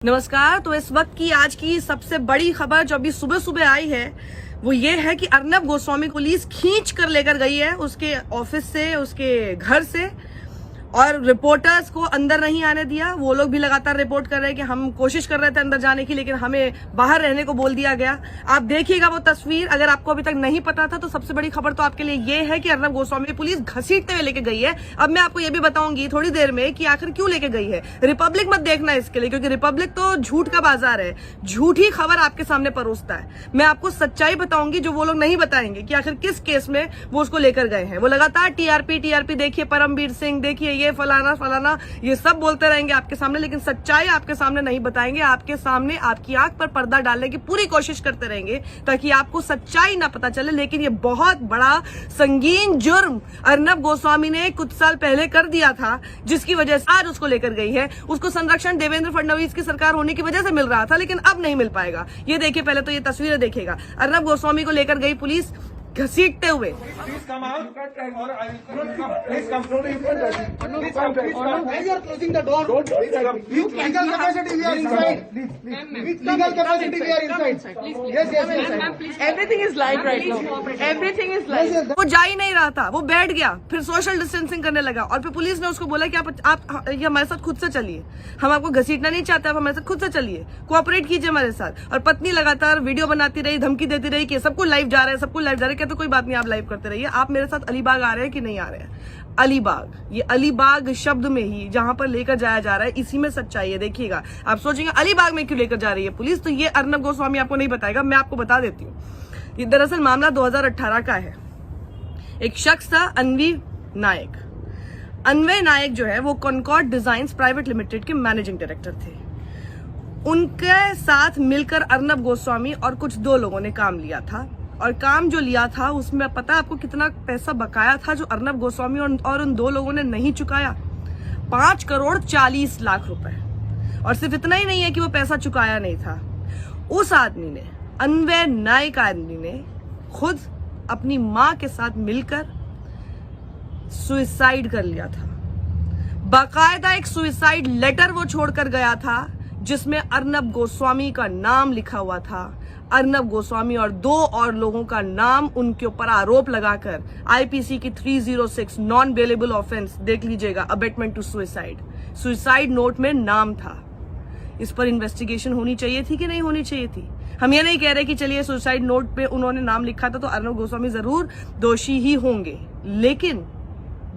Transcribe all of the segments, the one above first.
नमस्कार। तो इस वक्त की आज की सबसे बड़ी खबर जो अभी सुबह सुबह आई है वो ये है कि अर्नब गोस्वामी पुलिस खींच कर लेकर गई है उसके ऑफिस से, उसके घर से, और रिपोर्टर्स को अंदर नहीं आने दिया। वो लोग भी लगातार रिपोर्ट कर रहे हैं कि हम कोशिश कर रहे थे अंदर जाने की, लेकिन हमें बाहर रहने को बोल दिया गया। आप देखिएगा वो तस्वीर, अगर आपको अभी तक नहीं पता था तो सबसे बड़ी खबर तो आपके लिए ये है कि अर्नब गोस्वामी पुलिस घसीटते हुए लेके गई है। अब मैं आपको ये भी बताऊंगी थोड़ी देर में कि आखिर क्यों लेके गई है। रिपब्लिक मत देखना इसके लिए, क्योंकि रिपब्लिक तो झूठ का बाजार है, झूठी खबर आपके सामने परोसता है। मैं आपको सच्चाई बताऊंगी जो वो लोग नहीं बताएंगे कि आखिर किस केस में वो उसको लेकर गए हैं। वो लगातार टीआरपी देखिए, परमवीर सिंह देखिए, ये फलाना फलाना, ये सब बोलते रहेंगे आपके सामने, लेकिन सच्चाई आपके सामने नहीं बताएंगे। आपके सामने आपकी आंख पर पर्दा डालने की पूरी कोशिश करते रहेंगे ताकि आपको सच्चाई ना पता चले। लेकिन ये बहुत बड़ा संगीन जुर्म अर्नब गोस्वामी ने कुछ साल पहले कर दिया था, जिसकी वजह से आज उसको लेकर गई है। उसको संरक्षण देवेंद्र फडणवीस की सरकार होने की वजह से मिल रहा था, लेकिन अब नहीं मिल पाएगा। ये देखिए, पहले तो ये तस्वीरें देखिएगा। अर्नब गोस्वामी को लेकर गई पुलिस घसीटते हुए। वो जा ही नहीं रहा था, वो बैठ गया, फिर सोशल डिस्टेंसिंग करने लगा, और फिर पुलिस ने उसको बोला कि आप ये हमारे साथ खुद से चलिए, हम आपको घसीटना नहीं चाहते, आप हमारे साथ खुद से चलिए, कोऑपरेट कीजिए हमारे साथ। और पत्नी लगातार वीडियो बनाती रही, धमकी देती रही कि सबको लाइव जा रहे हैं, सबको लाइव जा रहे हैं। तो कोई बात नहीं, आप लाइव करते रहिए। आप मेरे साथ अलीबाग आ रहे हैं कि नहीं आ रहे हैं? अलीबाग, ये अलीबाग शब्द में ही जहां पर लेकर जाया जा रहा है, इसी में सच्चाई है। देखिएगा, आप सोचेंगे अलीबाग में क्यों लेकर जा रही है पुलिस, तो ये अर्नब गोस्वामी आपको नहीं बताएगा, मैं आपको बता देती हूँ। ये दरअसल मामला 2018 का है। एक शख्स था अन्वी नायक। अन्वय नायक जो है वो कॉनकॉर्ड डिजाइन्स प्राइवेट लिमिटेड के मैनेजिंग डायरेक्टर थे। उनके साथ मिलकर अर्नब गोस्वामी और कुछ दो लोगों ने काम लिया था, और काम जो लिया था उसमें पता है आपको कितना पैसा बकाया था जो अर्नब गोस्वामी और उन दो लोगों ने नहीं चुकाया? 5,40,00,000 रुपए। और सिर्फ इतना ही नहीं है कि वो पैसा चुकाया नहीं था, उस आदमी ने, अन्वय नायक आदमी ने, खुद अपनी मां के साथ मिलकर सुसाइड कर लिया था। बाकायदा एक सुसाइड लेटर वो छोड़कर गया था जिसमें अर्नब गोस्वामी का नाम लिखा हुआ था। अर्नब गोस्वामी और दो और लोगों का नाम, उनके ऊपर आरोप लगाकर आईपीसी की 306 नॉन बेलेबल ऑफेंस, देख लीजिएगा, अबेटमेंट टू सुसाइड नोट में नाम था। इस पर इन्वेस्टिगेशन होनी चाहिए थी कि नहीं होनी चाहिए थी? हम ये नहीं कह रहे कि चलिए सुसाइड नोट पे उन्होंने नाम लिखा था तो अर्नब गोस्वामी जरूर दोषी ही होंगे, लेकिन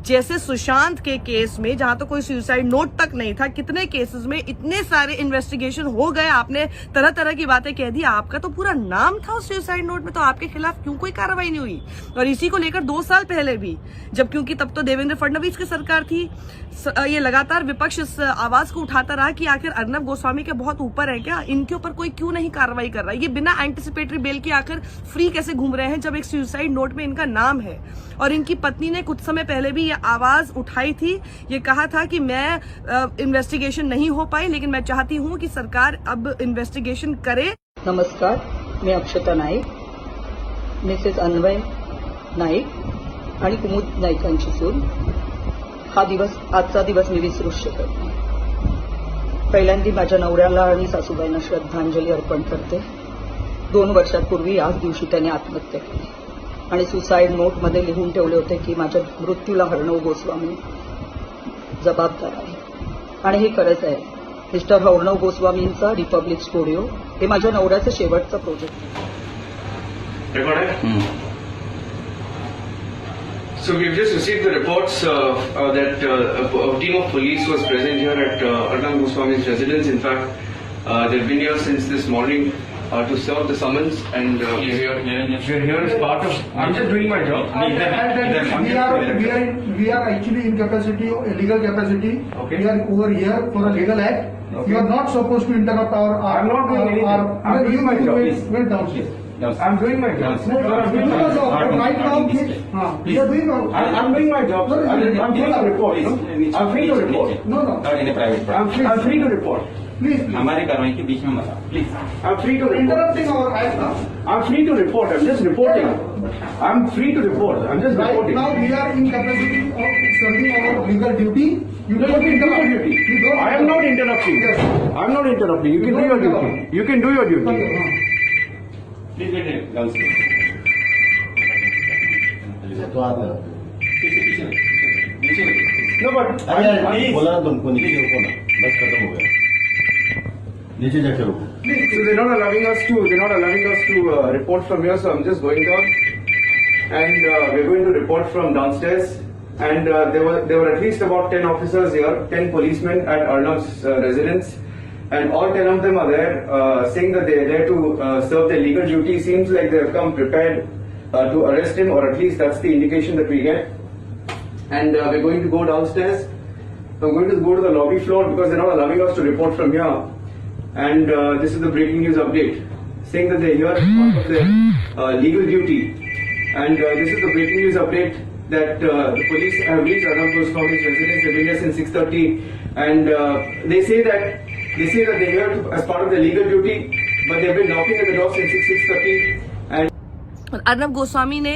जैसे सुशांत के केस में जहां तो कोई सुसाइड नोट तक नहीं था, कितने केसेस में इतने सारे इन्वेस्टिगेशन हो गए, आपने तरह तरह की बातें कह दी, आपका तो पूरा नाम था उस सुसाइड नोट में, तो आपके खिलाफ क्यों कोई कार्रवाई नहीं हुई? और इसी को लेकर 2 साल पहले भी, जब क्योंकि तब तो देवेंद्र फडणवीस की सरकार थी, ये लगातार विपक्ष इस आवाज को उठाता रहा कि आखिर अर्नब गोस्वामी के बहुत ऊपर है क्या, इनके ऊपर कोई क्यों नहीं कार्रवाई कर रहा है? ये बिना एंटिसिपेटरी बेल के आखिर फ्री कैसे घूम रहे हैं जब एक सुसाइड नोट में इनका नाम है? और इनकी पत्नी ने कुछ समय पहले भी आवाज उठाई थी, ये कहा था कि मैं इन्वेस्टिगेशन नहीं हो पाई, लेकिन मैं चाहती हूं कि सरकार अब इन्वेस्टिगेशन करे। नमस्कार, मैं अक्षता नाईक, मिसेस अन्वय नाईक आणि कुमुद नाईकांची सून। आजचा दिवस मी विसरूच शकत नाही। पहिल्यांदा माझ्या नवऱ्याला आणि सासूबाईंना श्रद्धांजली अर्पण करते। 2 वर्षांपूर्वी याच दिवशी त्यांनी आत्महत्या केली आणि सुसाइड नोटमध्ये लिहून ठेवले होते की माझ्या मृत्यूला अर्नब गोस्वामी जबाबदार आहे, आणि हे खरंच आहे। मिस्टर अर्नब गोस्वामींचा रिपब्लिक स्टुडिओ हे माझ्या नवऱ्याचं शेवटचं प्रोजेक्ट आहे। So we've just received the reports that a team of police was present here at Arnab Goswami's residence. In fact, they've been here since this morning to serve the summons, and we're here as part of. I'm just doing my job. We are actually in capacity, legal capacity. Okay. We are over here for a legal act. Okay. You are not supposed to interrupt our. I'm not doing anything. I'm doing my job. Wait downstairs. I'm doing my job. No, I'm doing my job. Right now, we are doing our. I'm doing my job. I'm free to report. I'm free to report. No. Not in a private property. I'm free to report. Please. हमारी कार्रवाई के बीच में मत आओ, please. I'm free to report. Interrupting our act now. I'm free to report. I'm just reporting. I'm free to report. I'm just Right reporting. now, we are in capacity of serving our legal duty. You No, you can do your duty. You don't. I am not interrupting. Yes. I am not interrupting. You can do your duty. You can do your duty. Okay, Please get it downstairs. तो हाथ लगा पीछे नीचे No, but अरे यार, please. बोला ना तुमको नीचे रुको ना, बस खत्म हो गया, नीचे जाके रुको. so they're not allowing us to report from here. So I'm just going down, and we're going to report from downstairs. And there were at least about 10 officers here, 10 policemen at Arnab's residence, and all 10 of them are there, saying that they are there to serve their legal duty. Seems like they have come prepared to arrest him, or at least that's the indication that we get. And we're going to go downstairs. I'm going to go to the lobby floor because they're not allowing us to report from here. And this is the breaking news update, saying that they're here as part of their legal duty. And this is the breaking news update that the police have reached Arnab Goswami's residence. They've been here since 6:30, and they say that they're here as part of their legal duty, but they've been knocking at the door since 6:30. And Arnab Goswami ने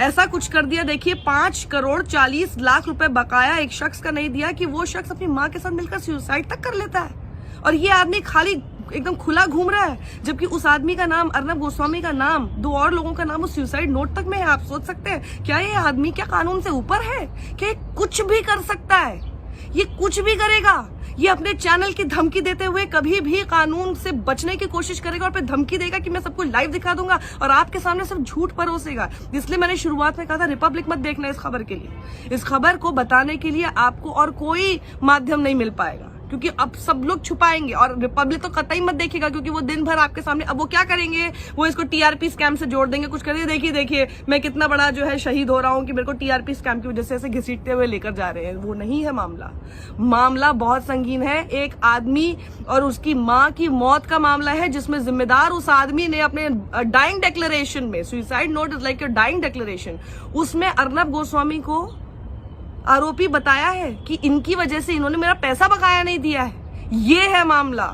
ऐसा कुछ कर दिया, देखिए 5,40,00,000 रुपए बकाया एक शख्स का नहीं दिया कि वो शख्स अपनी मां के साथ मिलकर सुसाइड तक कर लेता है। और ये आदमी खाली एकदम खुला घूम रहा है, जबकि उस आदमी का नाम, अर्नब गोस्वामी का नाम, 2 और लोगों का नाम उस सुसाइड नोट तक में है। आप सोच सकते हैं क्या ये आदमी क्या कानून से ऊपर है? क्या ये कुछ भी कर सकता है? ये कुछ भी करेगा। ये अपने चैनल की धमकी देते हुए कभी भी कानून से बचने की कोशिश करेगा और फिर धमकी देगा कि मैं सबको लाइव दिखा दूंगा और आपके सामने सिर्फ झूठ परोसेगा। इसलिए मैंने शुरुआत में कहा था रिपब्लिक मत देखना इस खबर के लिए। इस खबर को बताने के लिए आपको और कोई माध्यम नहीं मिल पाएगा, क्योंकि अब सब लोग छुपाएंगे। और रिपब्लिक तो कतई मत देखेगा, क्योंकि वो दिन भर आपके सामने, अब वो क्या करेंगे, वो इसको टीआरपी स्कैम से जोड़ देंगे, कुछ करेंगे। देखिए मैं कितना बड़ा जो है शहीद हो रहा हूं कि मेरे को टीआरपी स्कैम की वजह से ऐसे घसीटते हुए लेकर जा रहे हैं। वो नहीं है मामला बहुत संगीन है। एक आदमी और उसकी मां की मौत का मामला है, जिसमें जिम्मेदार उस आदमी ने अपने डाइंग डिक्लेरेशन में, suicide note is like your dying declaration, उसमें अर्नब गोस्वामी को आरोपी बताया है कि इनकी वजह से इन्होंने मेरा पैसा बकाया नहीं दिया है। ये है मामला।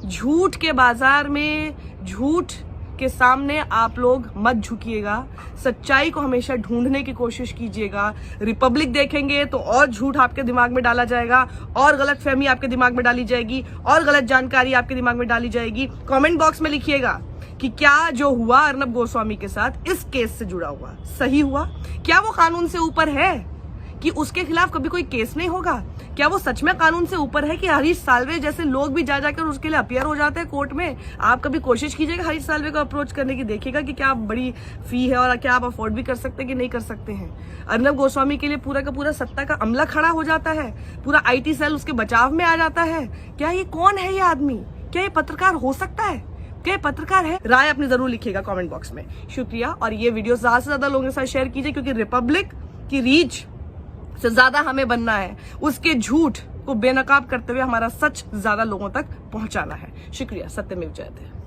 झूठ के बाजार में, झूठ के सामने आप लोग मत झुकिएगा, सच्चाई को हमेशा ढूंढने की कोशिश कीजिएगा। रिपब्लिक देखेंगे तो और झूठ आपके दिमाग में डाला जाएगा, और गलतफहमी आपके दिमाग में डाली जाएगी, और गलत जानकारी आपके दिमाग में डाली जाएगी। कमेंट बॉक्स में लिखिएगा कि क्या जो हुआ अर्नब गोस्वामी के साथ इस केस से जुड़ा हुआ सही हुआ? क्या वो कानून से ऊपर है कि उसके खिलाफ कभी कोई केस नहीं होगा? क्या वो सच में कानून से ऊपर है कि हरीश साल्वे जैसे लोग भी जा जाकर उसके लिए अपीयर हो जाते हैं कोर्ट में? आप कभी कोशिश कीजिएगा हरीश साल्वे को अप्रोच करने की, देखिएगा कि क्या बड़ी फी है और क्या आप अफोर्ड भी कर सकते हैं कि नहीं कर सकते हैं। अर्नब गोस्वामी के लिए पूरा का पूरा सत्ता का अमला खड़ा हो जाता है, पूरा आईटी सेल उसके बचाव में आ जाता है। क्या ये कौन है ये आदमी? क्या ये पत्रकार हो सकता है? क्या पत्रकार है? राय अपनी जरूर लिखिएगा कमेंट बॉक्स में। शुक्रिया। और ये वीडियो ज्यादा से ज्यादा लोगों के साथ शेयर कीजिए, क्योंकि रिपब्लिक की रीच से ज्यादा हमें बनना है। उसके झूठ को बेनकाब करते हुए हमारा सच ज्यादा लोगों तक पहुंचाना है। शुक्रिया। सत्यमेव जयते।